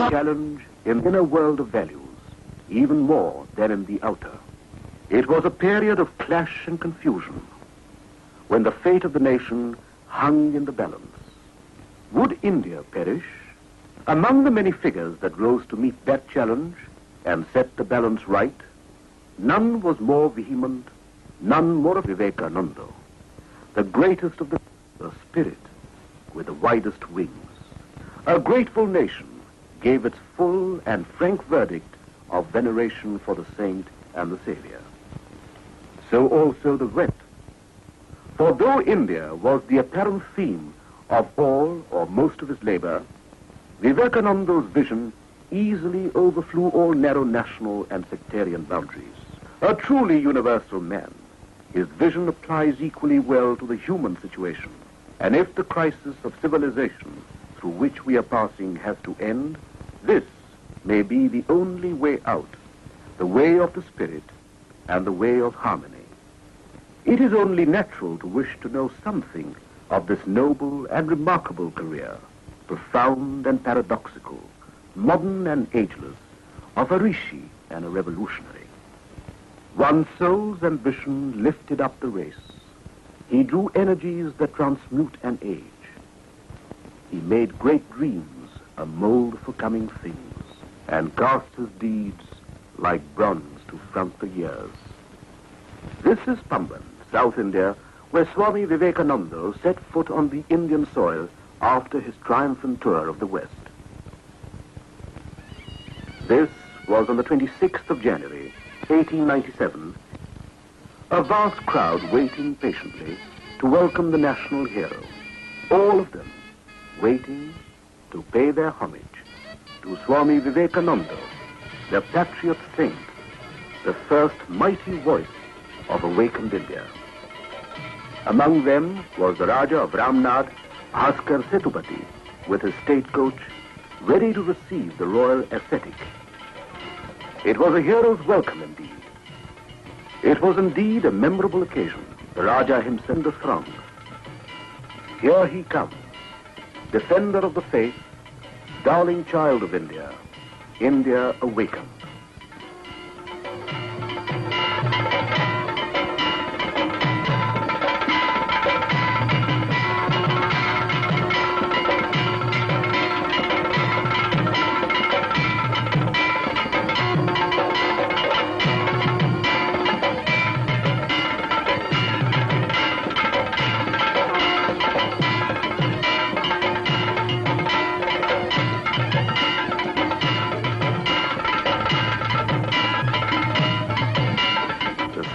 Challenge in the inner world of values, even more than in the outer. It was a period of clash and confusion, when the fate of the nation hung in the balance. Would India perish? Among the many figures that rose to meet that challenge and set the balance right, none was more vehement, none more of Vivekananda, the greatest of the spirit with the widest wings. A grateful nation gave its full and frank verdict of veneration for the saint and the savior. So also the rest. For though India was the apparent theme of all or most of his labor, Vivekananda's vision easily overflew all narrow national and sectarian boundaries. A truly universal man, his vision applies equally well to the human situation. And if the crisis of civilization through which we are passing has to end, this may be the only way out, the way of the spirit and the way of harmony. It is only natural to wish to know something of this noble and remarkable career, profound and paradoxical, modern and ageless, of a rishi and a revolutionary. One soul's ambition lifted up the race. He drew energies that transmute an age. He made great dreams a mold for coming things, and cast his deeds like bronze to front the years. This is Pamban, South India, where Swami Vivekananda set foot on the Indian soil after his triumphant tour of the West. This was on the 26th of January, 1897, a vast crowd waiting patiently to welcome the national hero, all of them waiting to pay their homage to Swami Vivekananda, the patriot saint, the first mighty voice of awakened India. Among them was the Raja of Ramnad, Bhaskar Setupati, with his state coach, ready to receive the royal ascetic. It was a hero's welcome indeed. It was indeed a memorable occasion. The Raja himself in the throng. Here he comes, defender of the faith, darling child of India, India awakened.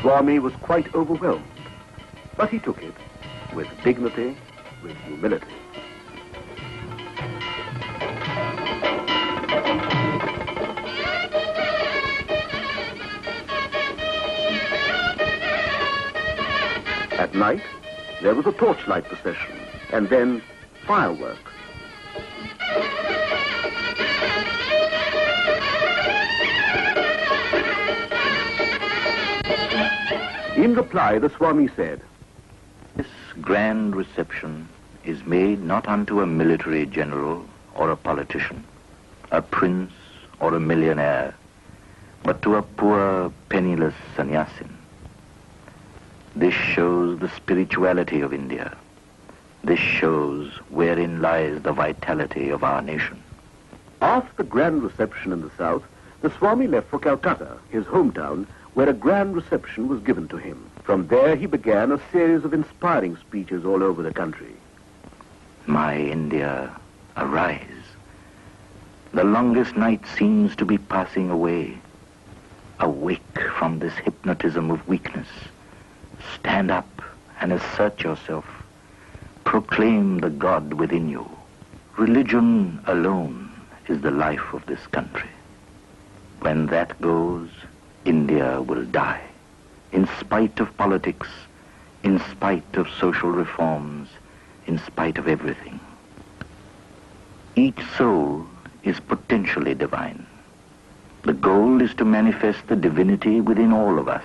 Swami was quite overwhelmed, but he took it with dignity, with humility. At night, there was a torchlight procession, and then fireworks. In reply, the Swami said, "This grand reception is made not unto a military general or a politician, a prince or a millionaire, but to a poor, penniless sannyasin. This shows the spirituality of India. This shows wherein lies the vitality of our nation." After the grand reception in the south, the Swami left for Calcutta, his hometown, where a grand reception was given to him. From there he began a series of inspiring speeches all over the country. My India, arise. The longest night seems to be passing away. Awake from this hypnotism of weakness. Stand up and assert yourself. Proclaim the God within you. Religion alone is the life of this country. When that goes, India will die. In spite of politics, in spite of social reforms, in spite of everything. Each soul is potentially divine. The goal is to manifest the divinity within all of us.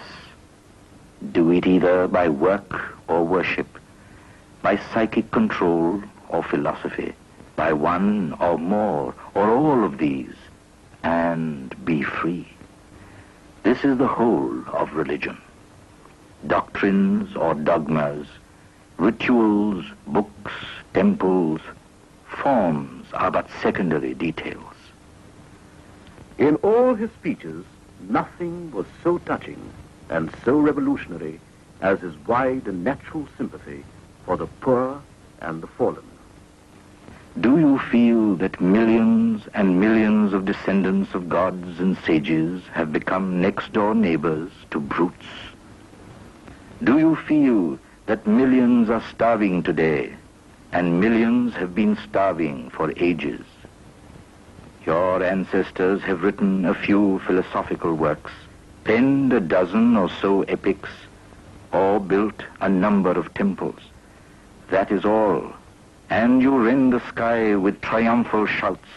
do it either by work or worship, by psychic control or philosophy, by one or more or all of these, and be free. This is the whole of religion. Doctrines or dogmas, rituals, books, temples, forms are but secondary details. In all his speeches, nothing was so touching and so revolutionary as his wide and natural sympathy for the poor and the fallen. Do you feel that millions and millions of descendants of gods and sages have become next-door neighbors to brutes? Do you feel that millions are starving today and millions have been starving for ages? Your ancestors have written a few philosophical works, penned a dozen or so epics, or built a number of temples. That is all. And you rend the sky with triumphal shouts,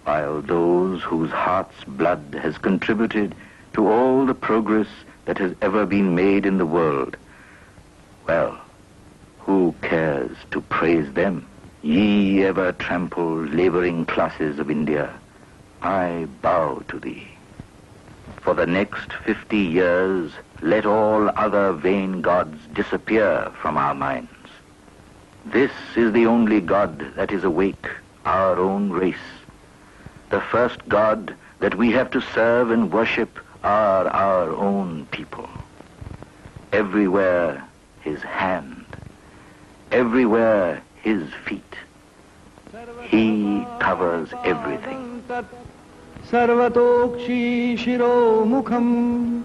while those whose heart's blood has contributed to all the progress that has ever been made in the world, well, who cares to praise them? Ye ever trampled laboring classes of India, I bow to thee. For the next 50 years, let all other vain gods disappear from our minds. This is the only God that is awake, our own race. The first God that we have to serve and worship are our own people. Everywhere his hand, everywhere his feet. He covers everything. Sarvatokshi shiro mukham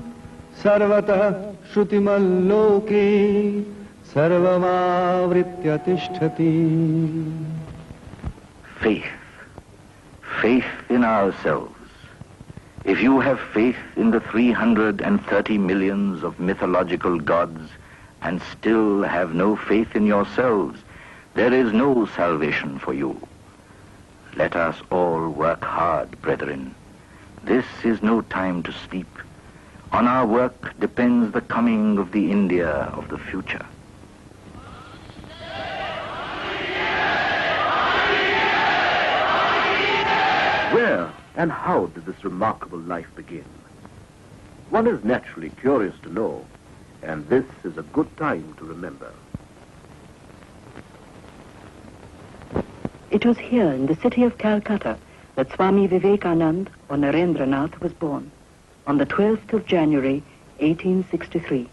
sarvatah shrutimaloke sarvamavritya tishtati. Faith. Faith in ourselves. If you have faith in the 330 millions of mythological gods and still have no faith in yourselves, there is no salvation for you. Let us all work hard, brethren. This is no time to sleep. On our work depends the coming of the India of the future. Where and how did this remarkable life begin? One is naturally curious to know, and this is a good time to remember. It was here in the city of Calcutta that Swami Vivekananda or Narendranath was born on the 12th of January, 1863.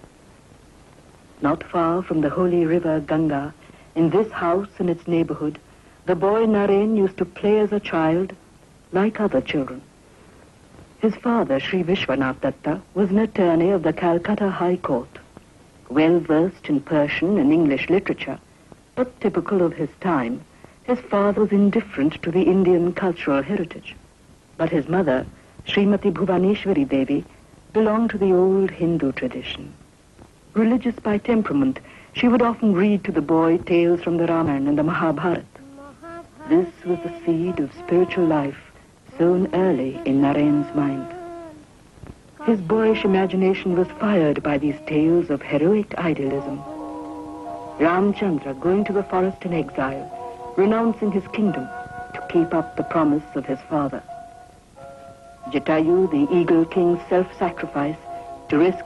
Not far from the holy river Ganga, in this house and its neighborhood, the boy Naren used to play as a child like other children. His father, Sri Vishwanath Datta, was an attorney of the Calcutta High Court, well versed in Persian and English literature, but typical of his time. His father was indifferent to the Indian cultural heritage, but his mother, Srimati Bhuvaneshwari Devi, belonged to the old Hindu tradition. Religious by temperament, she would often read to the boy tales from the Ramayana and the Mahabharata. This was the seed of spiritual life sown early in Naren's mind. His boyish imagination was fired by these tales of heroic idealism. Ramchandra going to the forest in exile, renouncing his kingdom to keep up the promise of his father. Jatayu, the eagle king's self-sacrifice to risk